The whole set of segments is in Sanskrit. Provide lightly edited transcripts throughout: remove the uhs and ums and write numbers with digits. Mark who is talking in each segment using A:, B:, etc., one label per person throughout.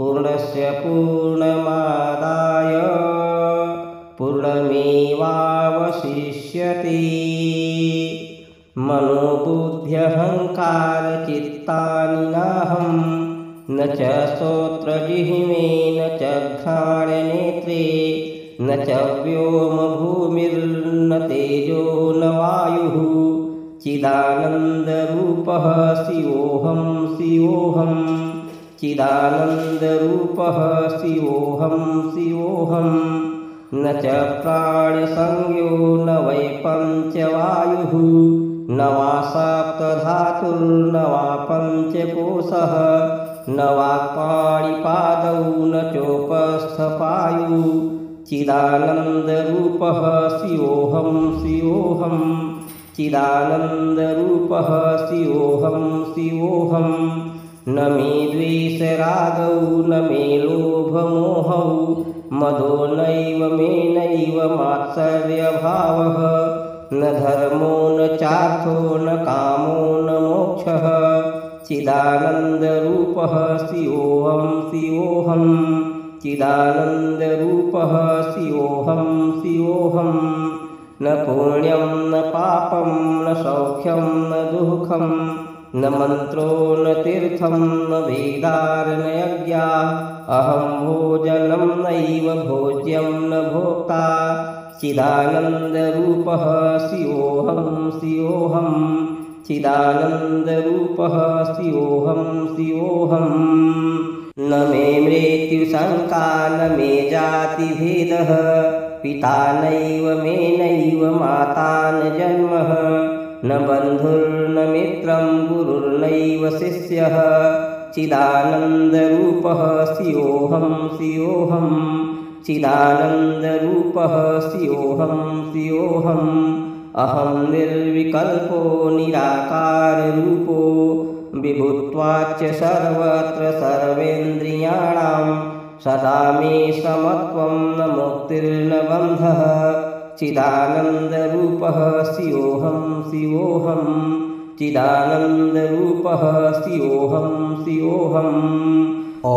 A: पूर्णस्य पूर्णमादाय पूर्णमेवावशिष्यते। मनोबुद्ध्यहङ्कारचित्तानि नाहं न च श्रोत्रजिह्वे न च घ्राणनेत्रे न च व्योमभूमिर्न तेजो न वायुः चिदानन्दरूपः शिवोऽहं शिवोऽहं चिदानन्दरूपः शिवोऽहं शिवोऽहं न च प्राणसंज्ञो न वै पञ्चवायुः न वा सप्तधातुर्न वा पञ्चकोशः न वा पाणिपादौ न चोपस्थपायुः चिदानन्दरूपः शिवोऽहं शिवोऽहं चिदानन्दरूपः शिवोऽहं शिवोऽहं न मे द्वेषरागौ न मे लोभमोहौ मदो नैव मे नैव मात्सर्यभावः न धर्मो न चार्थो न कामो न मोक्षः चिदानन्दरूपः शिवोऽहं शिवोऽहं चिदानन्दरूपः शिवोऽहं शिवोऽहं न पुण्यं न पापं न सौख्यं न दुःखं न मन्त्रो न तीर्थं न वेदार्न यज्ञा अहं भोजनं नैव भोज्यं न भोक्ता चिदानन्दरूपः शिवोऽहं शिवोऽहं चिदानन्दरूपः शिवोऽहं शिवोऽहं न मे मृत्युशङ्का न मे जातिभेदः पिता नैव मे नैव माता न जन्मः न बन्धुर्न मित्रं गुरुर्नैव शिष्यः चिदानन्दरूपः शिवोऽहं शिवोऽहं चिदानन्दरूपः शिवोऽहं शिवोऽहम् अहं निर्विकल्पो निराकाररूपो विभुत्वाच्च सर्वत्र सर्वेन्द्रियाणां सदा मे समत्वं न मुक्तिर्न बन्धः चिदानन्दरूपः शिवोऽहं शिवोऽहं चिदानन्दरूपः शिवोऽहं शिवोऽहम् ॐ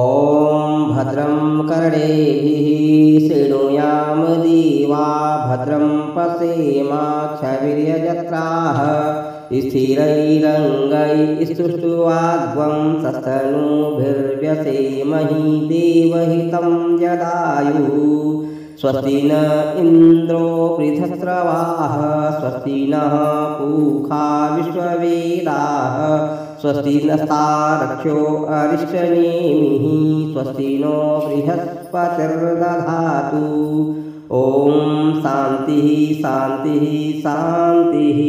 A: भद्रं कर्णेभिः शृणुयाम देवा भद्रं पश्येमाक्षभिर्यजत्राः स्थिरैरङ्गैस्तुष्ट्वाग्वं सस्तनूभिर्व्यसेमहि देवहितं जदायुः स्वस्ति न इन्द्रो पृथस्रवाः स्वस्ति नः पूषा विश्ववेदाः स्वस्ति नस्तारक्ष्यो अरिष्टनेमिः स्वस्ति नो बृहस्पतिर्दधातु। ॐ शान्तिः शान्तिः शान्तिः।